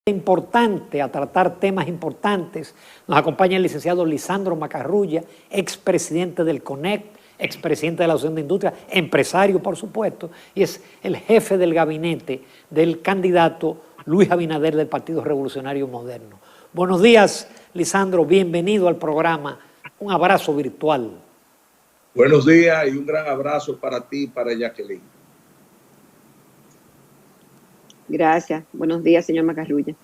Importante, a tratar temas importantes. Nos acompaña el licenciado Lisandro Macarrulla, expresidente del CONEC, expresidente de la Asociación de Industria, empresario por supuesto, y es el jefe del gabinete del candidato Luis Abinader del Partido Revolucionario Moderno. Buenos días, Lisandro, bienvenido al programa. Un abrazo virtual. Buenos días y un gran abrazo para ti y para Jacqueline. Gracias. Buenos días, señor Macarrulla.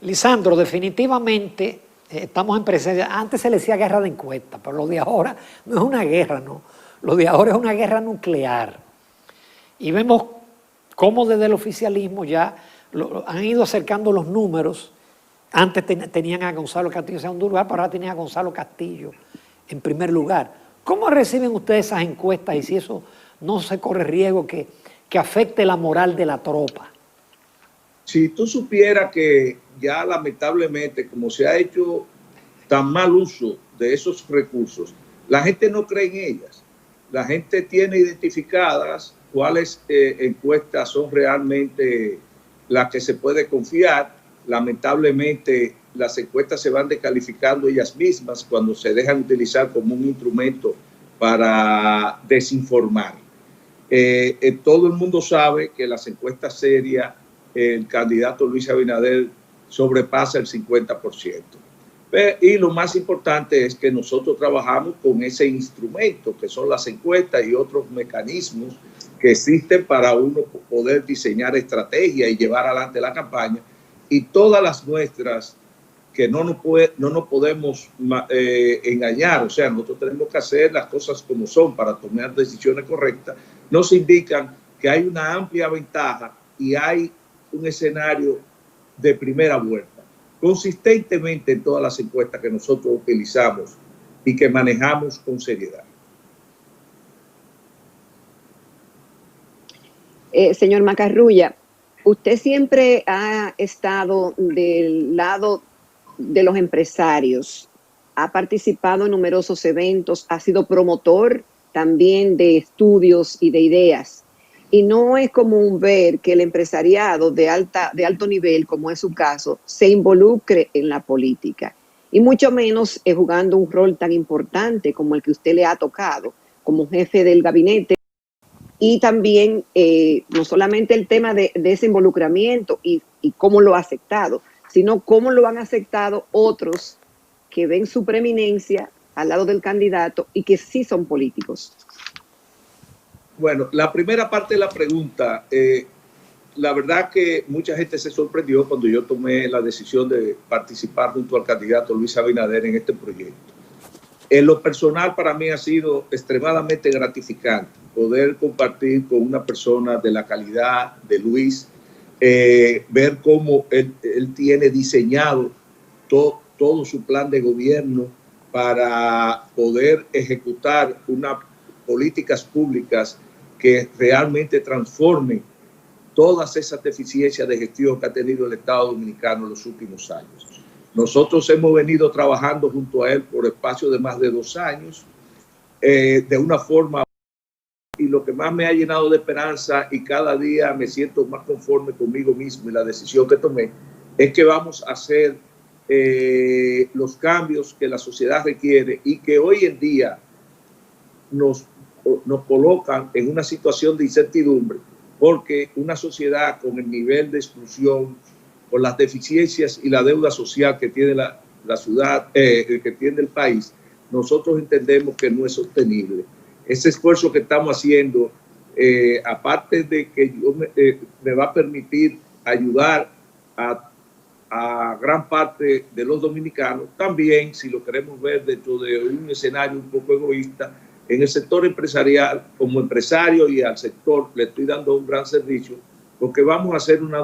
Lisandro, definitivamente estamos en presencia. Antes se le decía guerra de encuestas, pero lo de ahora no es una guerra, no. Lo de ahora es una guerra nuclear. Y vemos cómo desde el oficialismo ya han ido acercando los números. Antes tenían a Gonzalo Castillo en segundo lugar, pero ahora tenían a Gonzalo Castillo en primer lugar. ¿Cómo reciben ustedes esas encuestas y si eso no se corre riesgo que afecte la moral de la tropa? Si tú supieras que ya lamentablemente, como se ha hecho tan mal uso de esos recursos, la gente no cree en ellas. La gente tiene identificadas cuáles encuestas son realmente las que se puede confiar. Lamentablemente, las encuestas se van descalificando ellas mismas cuando se dejan utilizar como un instrumento para desinformar. Todo el mundo sabe que las encuestas serias, el candidato Luis Abinader sobrepasa el 50%. Y lo más importante es que nosotros trabajamos con ese instrumento que son las encuestas y otros mecanismos que existen para uno poder diseñar estrategias y llevar adelante la campaña. Y todas las nuestras, que no nos podemos engañar, o sea, nosotros tenemos que hacer las cosas como son para tomar decisiones correctas, nos indican que hay una amplia ventaja y hay un escenario de primera vuelta. Consistentemente en todas las encuestas que nosotros utilizamos y que manejamos con seriedad. Señor Macarrulla, usted siempre ha estado del lado de los empresarios, ha participado en numerosos eventos, ha sido promotor también de estudios y de ideas. Y no es común ver que el empresariado de alto nivel, como es su caso, se involucre en la política. Y mucho menos jugando un rol tan importante como el que usted le ha tocado, como jefe del gabinete. Y también no solamente el tema de ese involucramiento y cómo lo ha aceptado, sino cómo lo han aceptado otros que ven su preeminencia al lado del candidato y que sí son políticos. Bueno, la primera parte de la pregunta, la verdad que mucha gente se sorprendió cuando yo tomé la decisión de participar junto al candidato Luis Abinader en este proyecto. En lo personal para mí ha sido extremadamente gratificante poder compartir con una persona de la calidad de Luis, ver cómo él tiene diseñado todo su plan de gobierno para poder ejecutar unas políticas públicas que realmente transformen todas esas deficiencias de gestión que ha tenido el Estado Dominicano en los últimos años. Nosotros hemos venido trabajando junto a él por espacio de más de 2 años, de una forma, y lo que más me ha llenado de esperanza y cada día me siento más conforme conmigo mismo y la decisión que tomé, es que vamos a hacer los cambios que la sociedad requiere y que hoy en día nos colocan en una situación de incertidumbre, porque una sociedad con el nivel de exclusión, con las deficiencias y la deuda social que tiene la ciudad, que tiene el país, nosotros entendemos que no es sostenible. Ese esfuerzo que estamos haciendo, aparte de que me va a permitir ayudar a gran parte de los dominicanos, también, si lo queremos ver dentro de un escenario un poco egoísta, en el sector empresarial, como empresario y al sector le estoy dando un gran servicio, porque vamos a hacer una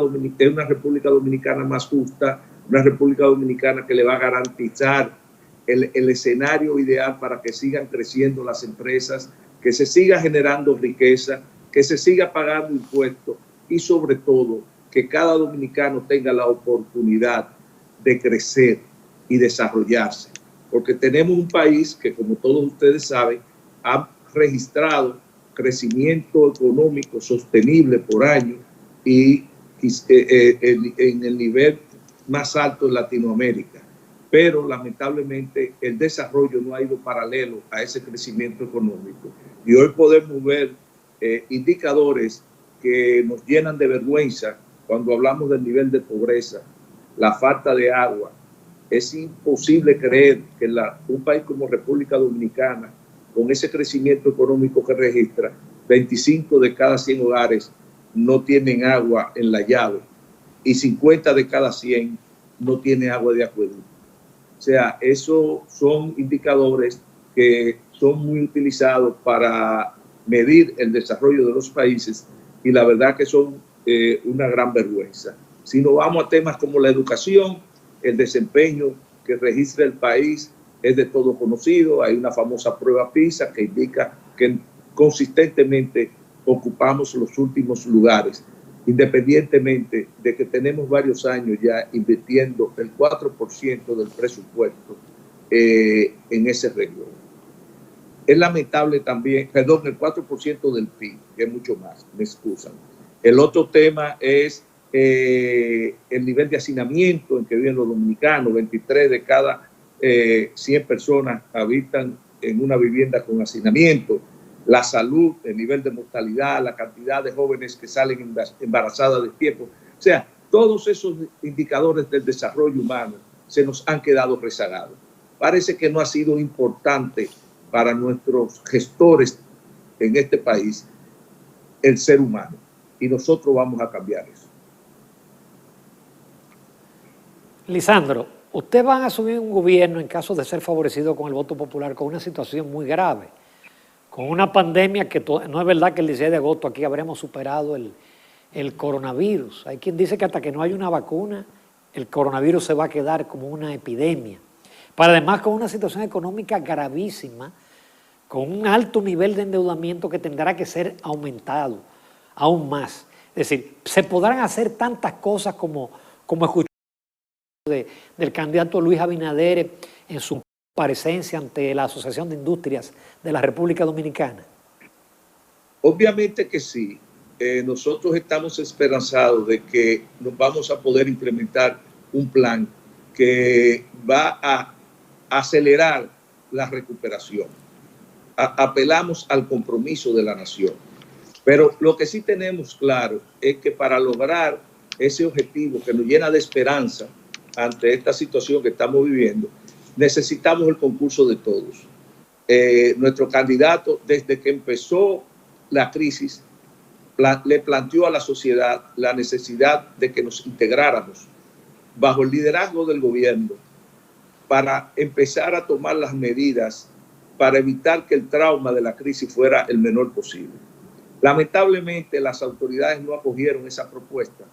República Dominicana más justa, una República Dominicana que le va a garantizar el escenario ideal para que sigan creciendo las empresas, que se siga generando riqueza, que se siga pagando impuestos y sobre todo que cada dominicano tenga la oportunidad de crecer y desarrollarse. Porque tenemos un país que, como todos ustedes saben, ha registrado crecimiento económico sostenible por año y en el nivel más alto en Latinoamérica, pero lamentablemente el desarrollo no ha ido paralelo a ese crecimiento económico. Y hoy podemos ver indicadores que nos llenan de vergüenza cuando hablamos del nivel de pobreza, la falta de agua. Es imposible creer que un país como República Dominicana, con ese crecimiento económico que registra, 25 de cada 100 hogares no tienen agua en la llave y 50 de cada 100 no tienen agua de acueducto. O sea, esos son indicadores que son muy utilizados para medir el desarrollo de los países y la verdad que son una gran vergüenza. Si nos vamos a temas como la educación, el desempeño que registra el país es de todo conocido. Hay una famosa prueba PISA que indica que consistentemente ocupamos los últimos lugares, independientemente de que tenemos varios años ya invirtiendo el 4% del presupuesto en ese renglón. Es lamentable también, perdón, el 4% del PIB, que es mucho más, me excusan. El otro tema es el nivel de hacinamiento en que viven los dominicanos. 23 de cada 100 personas habitan en una vivienda con hacinamiento. La salud, el nivel de mortalidad, la cantidad de jóvenes que salen embarazadas de tiempo. O sea, todos esos indicadores del desarrollo humano se nos han quedado rezagados. Parece que no ha sido importante para nuestros gestores en este país el ser humano. Y nosotros vamos a cambiar eso. Lisandro, usted va a asumir un gobierno en caso de ser favorecido con el voto popular con una situación muy grave, con una pandemia que no es verdad que el 16 de agosto aquí habremos superado el coronavirus. Hay quien dice que hasta que no haya una vacuna, el coronavirus se va a quedar como una epidemia. Pero además con una situación económica gravísima, con un alto nivel de endeudamiento que tendrá que ser aumentado aún más. Es decir, se podrán hacer tantas cosas como escuchamos del candidato Luis Abinader en su comparecencia ante la Asociación de Industrias de la República Dominicana. Obviamente que sí. Nosotros estamos esperanzados de que nos vamos a poder implementar un plan que va a acelerar la recuperación. Apelamos al compromiso de la nación. Pero lo que sí tenemos claro es que para lograr ese objetivo que nos llena de esperanza ante esta situación que estamos viviendo, necesitamos el concurso de todos. Nuestro candidato, desde que empezó la crisis, le planteó a la sociedad la necesidad de que nos integráramos bajo el liderazgo del gobierno para empezar a tomar las medidas para evitar que el trauma de la crisis fuera el menor posible. Lamentablemente, las autoridades no acogieron esa propuesta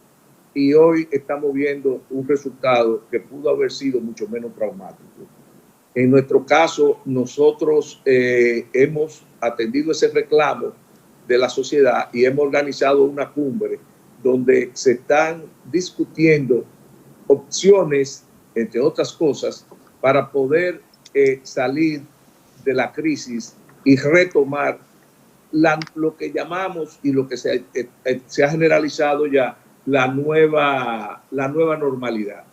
y hoy estamos viendo un resultado que pudo haber sido mucho menos traumático. En nuestro caso, nosotros hemos atendido ese reclamo de la sociedad y hemos organizado una cumbre donde se están discutiendo opciones, entre otras cosas, para poder salir de la crisis y retomar lo que llamamos y lo que se ha generalizado ya la nueva normalidad.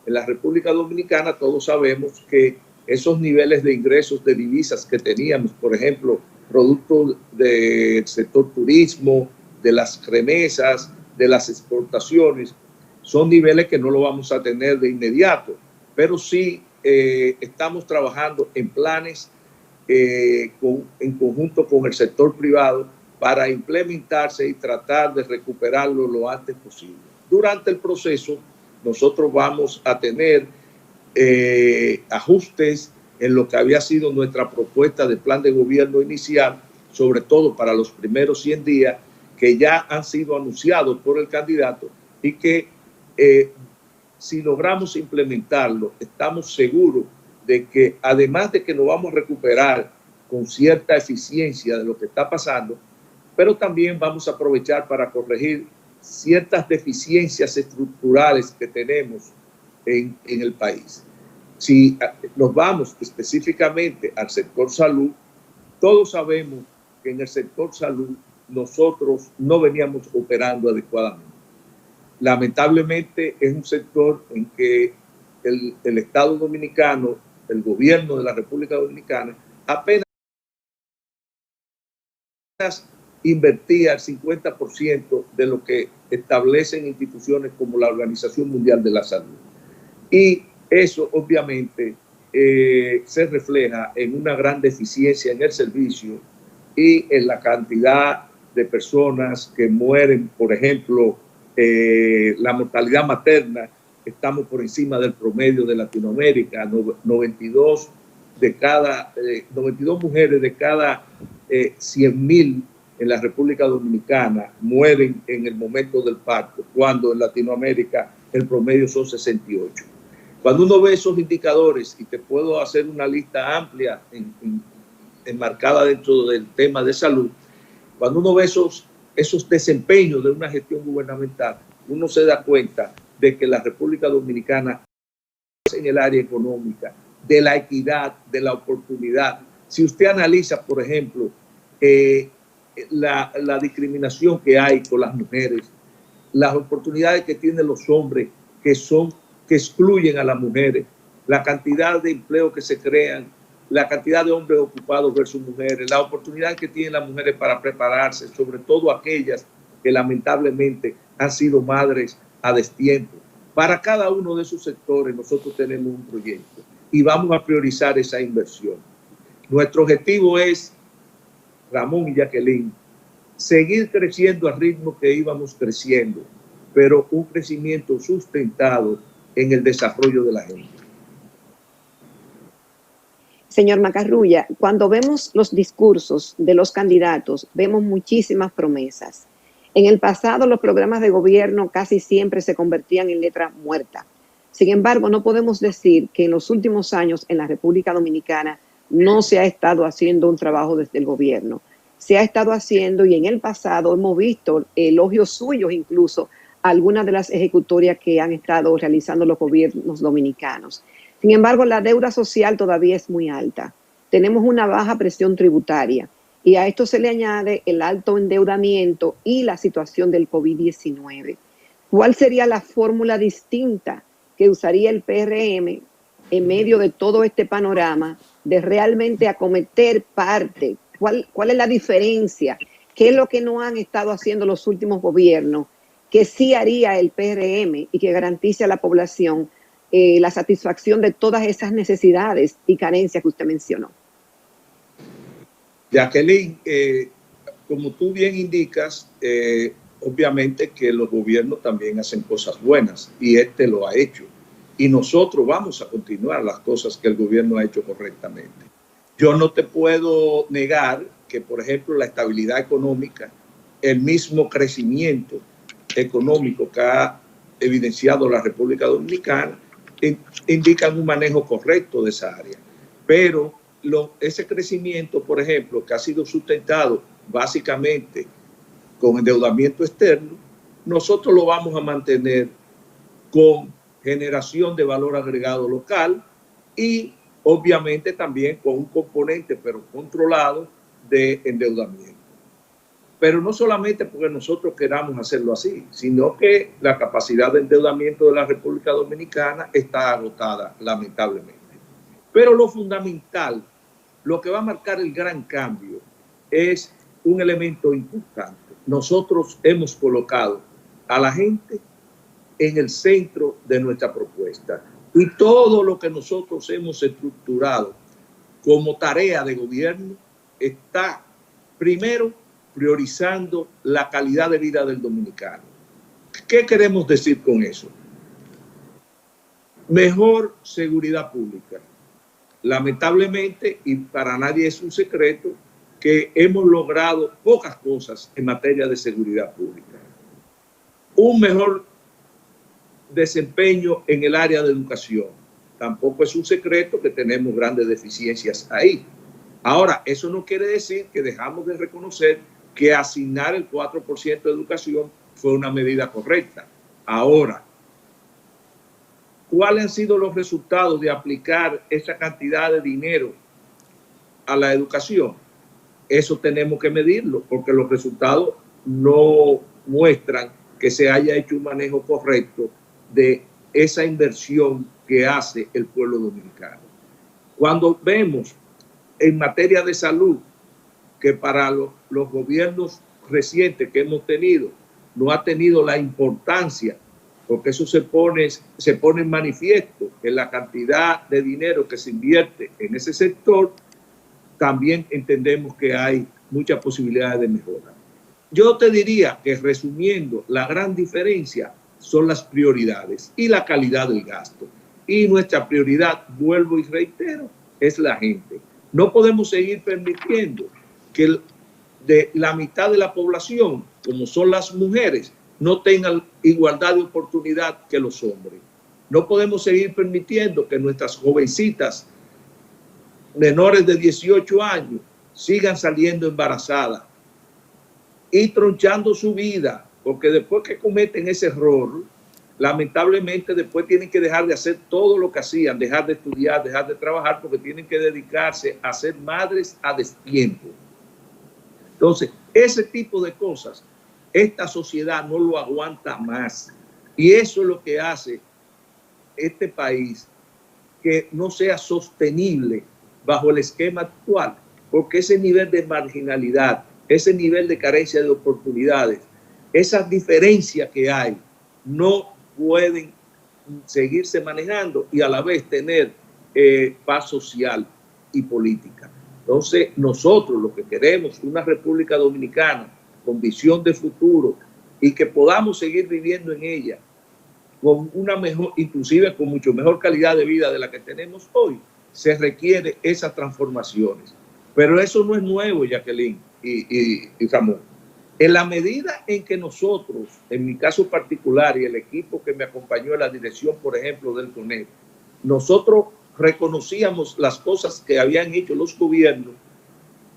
En la República Dominicana todos sabemos que esos niveles de ingresos de divisas que teníamos, por ejemplo, producto del sector turismo, de las remesas, de las exportaciones, son niveles que no lo vamos a tener de inmediato, pero sí estamos trabajando en planes en conjunto con el sector privado para implementarse y tratar de recuperarlo lo antes posible. Durante el proceso, nosotros vamos a tener ajustes en lo que había sido nuestra propuesta de plan de gobierno inicial, sobre todo para los primeros 100 días, que ya han sido anunciados por el candidato y que si logramos implementarlo, estamos seguros de que además de que nos vamos a recuperar con cierta eficiencia de lo que está pasando, pero también vamos a aprovechar para corregir ciertas deficiencias estructurales que tenemos en el país. Si nos vamos específicamente al sector salud, todos sabemos que en el sector salud nosotros no veníamos operando adecuadamente. lamentablemente es un sector en que el Estado Dominicano, el gobierno de la República Dominicana, apenas invertía el 50% de lo que establecen instituciones como la Organización Mundial de la Salud. Y eso obviamente se refleja en una gran deficiencia en el servicio y en la cantidad de personas que mueren. Por ejemplo, la mortalidad materna, estamos por encima del promedio de Latinoamérica. 92 mujeres de cada 100.000 en la República Dominicana mueren en el momento del parto, cuando en Latinoamérica el promedio son 68. Cuando uno ve esos indicadores, y te puedo hacer una lista amplia enmarcada dentro del tema de salud, cuando uno ve esos desempeños de una gestión gubernamental, uno se da cuenta de que la República Dominicana es en el área económica, de la equidad, de la oportunidad. Si usted analiza, por ejemplo, la discriminación que hay con las mujeres, las oportunidades que tienen los hombres que excluyen a las mujeres, la cantidad de empleos que se crean, la cantidad de hombres ocupados versus mujeres, la oportunidad que tienen las mujeres para prepararse, sobre todo aquellas que lamentablemente han sido madres a destiempo. Para cada uno de esos sectores nosotros tenemos un proyecto y vamos a priorizar esa inversión. Nuestro objetivo es, Ramón y Jacqueline, seguir creciendo al ritmo que íbamos creciendo, pero un crecimiento sustentado en el desarrollo de la gente. Señor Macarrulla, cuando vemos los discursos de los candidatos, vemos muchísimas promesas. En el pasado, los programas de gobierno casi siempre se convertían en letra muerta. Sin embargo, no podemos decir que en los últimos años en la República Dominicana no se ha estado haciendo un trabajo desde el gobierno. Se ha estado haciendo, y en el pasado hemos visto elogios suyos incluso a algunas de las ejecutorias que han estado realizando los gobiernos dominicanos. Sin embargo, la deuda social todavía es muy alta. Tenemos una baja presión tributaria y a esto se le añade el alto endeudamiento y la situación del COVID-19. ¿Cuál sería la fórmula distinta que usaría el PRM en medio de todo este panorama de realmente acometer parte? ¿Cuál es la diferencia? ¿Qué es lo que no han estado haciendo los últimos gobiernos que sí haría el PRM y que garantice a la población la satisfacción de todas esas necesidades y carencias que usted mencionó? Jacqueline, como tú bien indicas, obviamente que los gobiernos también hacen cosas buenas y este lo ha hecho. Y nosotros vamos a continuar las cosas que el gobierno ha hecho correctamente. Yo no te puedo negar que, por ejemplo, la estabilidad económica, el mismo crecimiento económico que ha evidenciado la República Dominicana, indican un manejo correcto de esa área. Pero ese crecimiento, por ejemplo, que ha sido sustentado básicamente con endeudamiento externo, nosotros lo vamos a mantener con generación de valor agregado local y obviamente también con un componente, pero controlado, de endeudamiento. Pero no solamente porque nosotros queramos hacerlo así, sino que la capacidad de endeudamiento de la República Dominicana está agotada, lamentablemente. Pero lo fundamental, lo que va a marcar el gran cambio, es un elemento importante. Nosotros hemos colocado a la gente en el centro de nuestra propuesta. Y todo lo que nosotros hemos estructurado como tarea de gobierno está, primero, priorizando la calidad de vida del dominicano. ¿Qué queremos decir con eso? Mejor seguridad pública. Lamentablemente, y para nadie es un secreto, que hemos logrado pocas cosas en materia de seguridad pública. Un mejor desempeño en el área de educación. Tampoco es un secreto que tenemos grandes deficiencias ahí. Ahora, eso no quiere decir que dejamos de reconocer que asignar el 4% de educación fue una medida correcta. Ahora, ¿cuáles han sido los resultados de aplicar esa cantidad de dinero a la educación? Eso tenemos que medirlo, porque los resultados no muestran que se haya hecho un manejo correcto de esa inversión que hace el pueblo dominicano. Cuando vemos en materia de salud que para los gobiernos recientes que hemos tenido no ha tenido la importancia, porque eso se pone en manifiesto en la cantidad de dinero que se invierte en ese sector, también entendemos que hay muchas posibilidades de mejora. Yo te diría que, resumiendo, la gran diferencia son las prioridades y la calidad del gasto. Y nuestra prioridad, vuelvo y reitero, es la gente. No podemos seguir permitiendo que de la mitad de la población, como son las mujeres, no tengan igualdad de oportunidad que los hombres. No podemos seguir permitiendo que nuestras jovencitas menores de 18 años sigan saliendo embarazadas y tronchando su vida, porque después que cometen ese error, lamentablemente después tienen que dejar de hacer todo lo que hacían, dejar de estudiar, dejar de trabajar, porque tienen que dedicarse a ser madres a destiempo. Entonces, ese tipo de cosas, esta sociedad no lo aguanta más. Y eso es lo que hace este país que no sea sostenible bajo el esquema actual, porque ese nivel de marginalidad, ese nivel de carencia de oportunidades, esas diferencias que hay, no pueden seguirse manejando y a la vez tener paz social y política. Entonces, nosotros lo que queremos, una República Dominicana con visión de futuro y que podamos seguir viviendo en ella con una mejor, inclusive con mucho mejor calidad de vida de la que tenemos hoy, se requiere esas transformaciones. Pero eso no es nuevo, Jacqueline y Ramón. En la medida en que nosotros, en mi caso particular y el equipo que me acompañó en la dirección, por ejemplo, del CONEP, nosotros reconocíamos las cosas que habían hecho los gobiernos,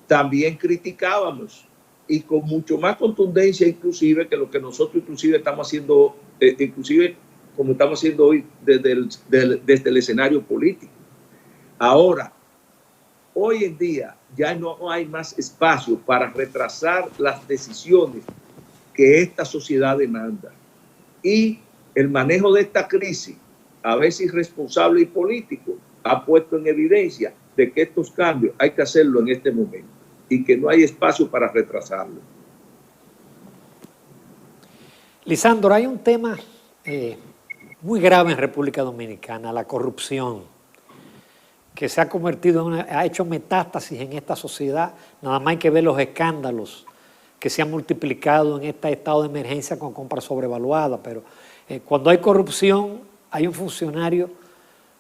también criticábamos y con mucho más contundencia inclusive que lo que nosotros inclusive estamos haciendo, inclusive como estamos haciendo hoy desde el escenario político. Ahora, hoy en día ya no hay más espacio para retrasar las decisiones que esta sociedad demanda. Y el manejo de esta crisis, a veces irresponsable y político, ha puesto en evidencia de que estos cambios hay que hacerlo en este momento y que no hay espacio para retrasarlo. Lisandro, hay un tema muy grave en República Dominicana, la corrupción, que se ha convertido ha hecho metástasis en esta sociedad. Nada más hay que ver los escándalos que se han multiplicado en este estado de emergencia con compras sobrevaluadas. Pero cuando hay corrupción, hay un funcionario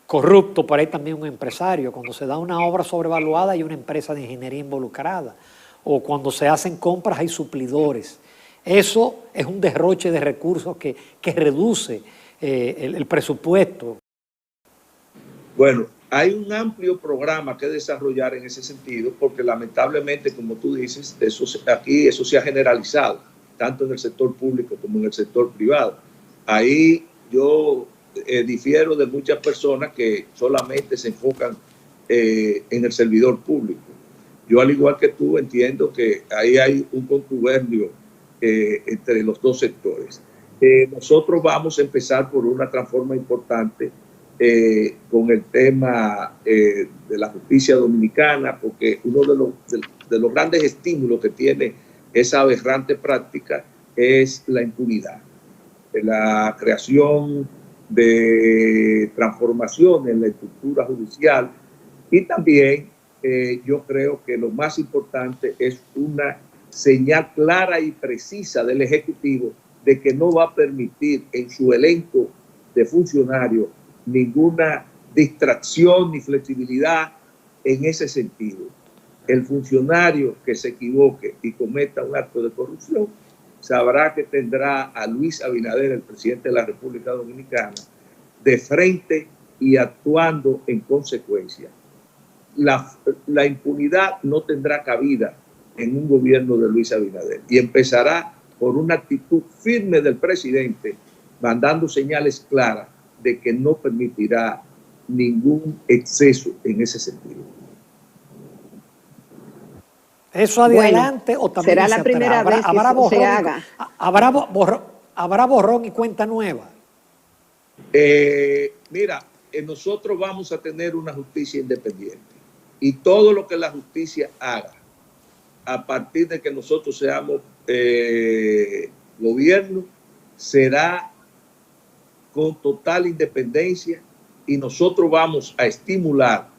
corrupto, pero hay también un empresario. Cuando se da una obra sobrevaluada, hay una empresa de ingeniería involucrada. O cuando se hacen compras, hay suplidores. Eso es un derroche de recursos que reduce el presupuesto. Bueno, hay un amplio programa que desarrollar en ese sentido, porque lamentablemente, como tú dices, aquí eso se ha generalizado, tanto en el sector público como en el sector privado. Ahí yo difiero de muchas personas que solamente se enfocan en el servidor público. Yo, al igual que tú, entiendo que ahí hay un contubernio entre los dos sectores. Nosotros vamos a empezar por una transformación importante con el tema de la justicia dominicana, porque uno de los grandes estímulos que tiene esa aberrante práctica es la impunidad, la creación de transformación en la estructura judicial y también yo creo que lo más importante es una señal clara y precisa del Ejecutivo de que no va a permitir en su elenco de funcionarios ninguna distracción ni flexibilidad en ese sentido. El funcionario que se equivoque y cometa un acto de corrupción sabrá que tendrá a Luis Abinader, el presidente de la República Dominicana, de frente y actuando en consecuencia. La impunidad no tendrá cabida en un gobierno de Luis Abinader y empezará por una actitud firme del presidente, mandando señales claras de que no permitirá ningún exceso en ese sentido. ¿Eso adelante o también será la primera vez que eso se haga? ¿Habrá borrón y cuenta nueva? Mira, nosotros vamos a tener una justicia independiente y todo lo que la justicia haga a partir de que nosotros seamos gobierno será con total independencia y nosotros vamos a estimular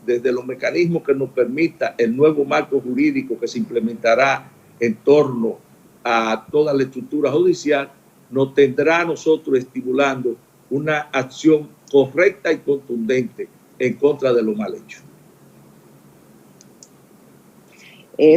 desde los mecanismos que nos permita el nuevo marco jurídico que se implementará en torno a toda la estructura judicial, nos tendrá a nosotros estimulando una acción correcta y contundente en contra de lo mal hecho.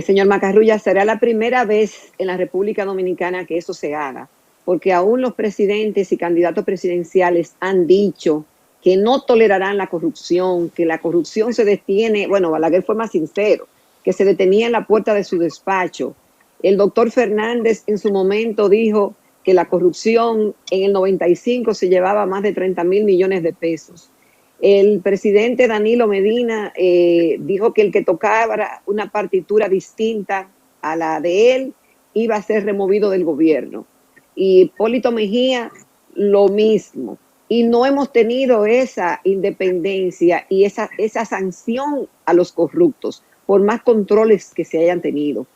Señor Macarrulla, será la primera vez en la República Dominicana que eso se haga, porque aún los presidentes y candidatos presidenciales han dicho que no tolerarán la corrupción, que la corrupción se detiene, bueno, Balaguer fue más sincero, que se detenía en la puerta de su despacho. El doctor Fernández en su momento dijo que la corrupción en el 95 se llevaba más de 30,000 millones de pesos. El presidente Danilo Medina dijo que el que tocaba una partitura distinta a la de él iba a ser removido del gobierno. Y Hipólito Mejía, lo mismo. Y no hemos tenido esa independencia y esa sanción a los corruptos, por más controles que se hayan tenido.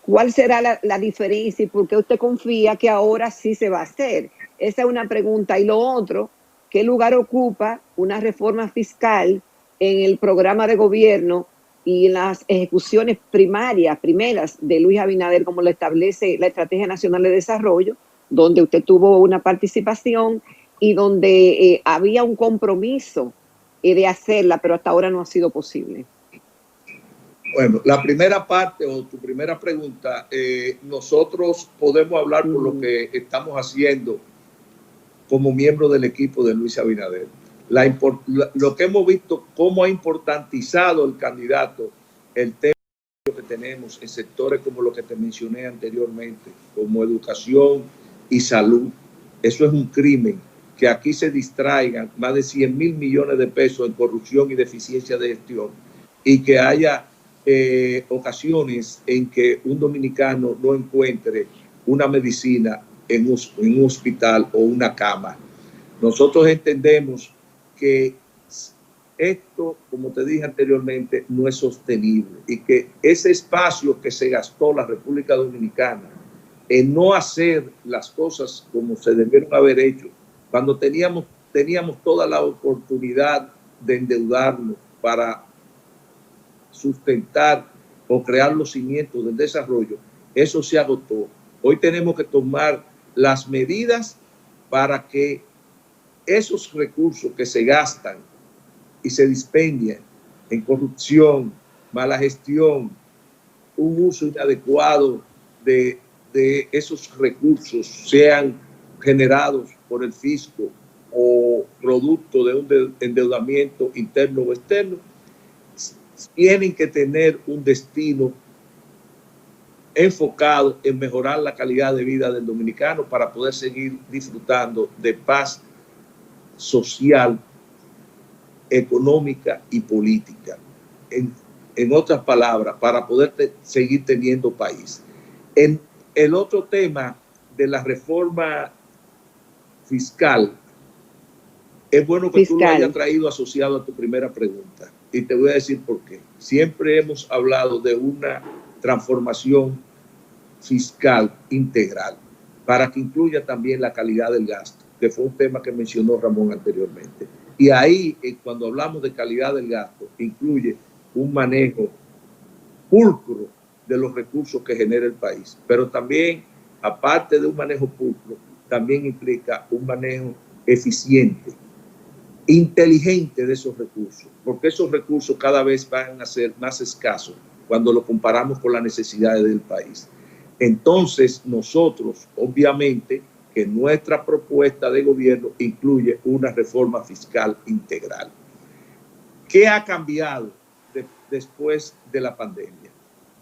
¿Cuál será la diferencia y por qué usted confía que ahora sí se va a hacer? Esa es una pregunta. Y lo otro, ¿qué lugar ocupa una reforma fiscal en el programa de gobierno y en las ejecuciones primeras de Luis Abinader, como lo establece la Estrategia Nacional de Desarrollo, donde usted tuvo una participación y donde había un compromiso de hacerla, pero hasta ahora no ha sido posible? Bueno, la primera parte o tu primera pregunta, nosotros podemos hablar por lo que estamos haciendo como miembro del equipo de Luis Abinader. Lo que hemos visto, cómo ha importantizado el candidato el tema que tenemos en sectores como lo que te mencioné anteriormente, como educación y salud. Eso es un crimen, que aquí se distraigan más de 100,000 millones de pesos en corrupción y deficiencia de gestión y que haya ocasiones en que un dominicano no encuentre una medicina en un hospital o una cama. Nosotros entendemos que esto, como te dije anteriormente, no es sostenible y que ese espacio que se gastó la República Dominicana en no hacer las cosas como se debieron haber hecho, cuando teníamos toda la oportunidad de endeudarnos para sustentar o crear los cimientos del desarrollo, eso se agotó. Hoy tenemos que tomar las medidas para que esos recursos que se gastan y se dispendian en corrupción, mala gestión, un uso inadecuado de esos recursos, sean generados por el fisco o producto de un endeudamiento interno o externo, tienen que tener un destino enfocado en mejorar la calidad de vida del dominicano para poder seguir disfrutando de paz social, económica y política. En otras palabras, para poder seguir teniendo país. En el otro tema de la reforma fiscal, es bueno que tú lo hayas traído asociado a tu primera pregunta. Y te voy a decir por qué. Siempre hemos hablado de una transformación fiscal integral para que incluya también la calidad del gasto, que fue un tema que mencionó Ramón anteriormente. Y ahí, cuando hablamos de calidad del gasto, incluye un manejo pulcro de los recursos que genera el país. Pero también, aparte de un manejo pulcro, también implica un manejo eficiente, inteligente de esos recursos, porque esos recursos cada vez van a ser más escasos cuando lo comparamos con las necesidades del país. Entonces, nosotros, obviamente, que nuestra propuesta de gobierno incluye una reforma fiscal integral. ¿Qué ha cambiado después de la pandemia?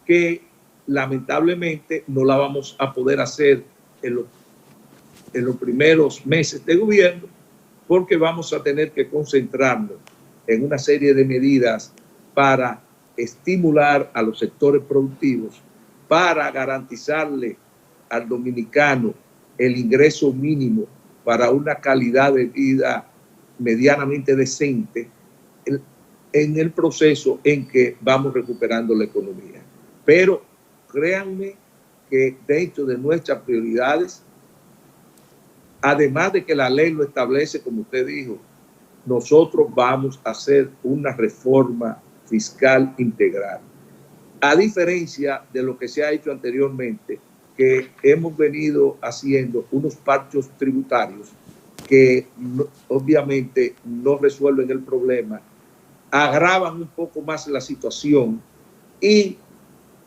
Que lamentablemente no la vamos a poder hacer en los primeros meses de gobierno, porque vamos a tener que concentrarnos en una serie de medidas para estimular a los sectores productivos, para garantizarle al dominicano el ingreso mínimo para una calidad de vida medianamente decente en el proceso en que vamos recuperando la economía. Pero créanme que dentro de nuestras prioridades, además de que la ley lo establece, como usted dijo, nosotros vamos a hacer una reforma fiscal integral. A diferencia de lo que se ha hecho anteriormente, que hemos venido haciendo unos parchos tributarios que obviamente no resuelven el problema, agravan un poco más la situación y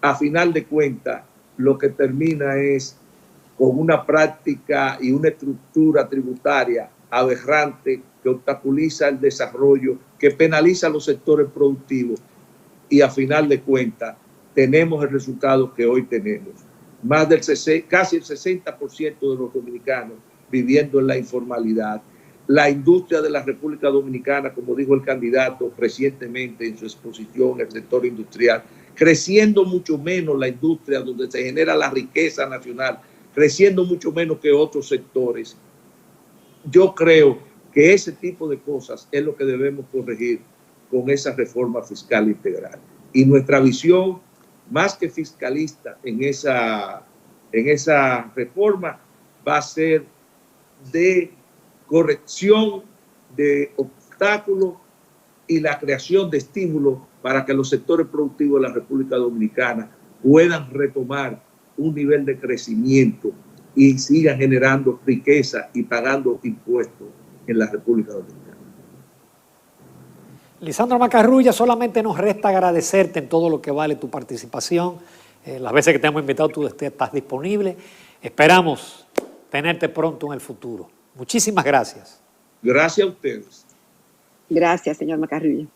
a final de cuentas lo que termina es con una práctica y una estructura tributaria aberrante que obstaculiza el desarrollo, que penaliza a los sectores productivos y a final de cuentas tenemos el resultado que hoy tenemos. Casi el 60% de los dominicanos viviendo en la informalidad. La industria de la República Dominicana, como dijo el candidato recientemente en su exposición, el sector industrial, creciendo mucho menos la industria donde se genera la riqueza nacional, creciendo mucho menos que otros sectores. Yo creo que ese tipo de cosas es lo que debemos corregir con esa reforma fiscal integral. Y nuestra visión, más que fiscalista en esa reforma, va a ser de corrección de obstáculos y la creación de estímulos para que los sectores productivos de la República Dominicana puedan retomar un nivel de crecimiento y sigan generando riqueza y pagando impuestos en la República Dominicana. Lisandro Macarrulla, solamente nos resta agradecerte en todo lo que vale tu participación. Las veces que te hemos invitado tú estás disponible. Esperamos tenerte pronto en el futuro. Muchísimas gracias. Gracias a ustedes. Gracias, señor Macarrulla.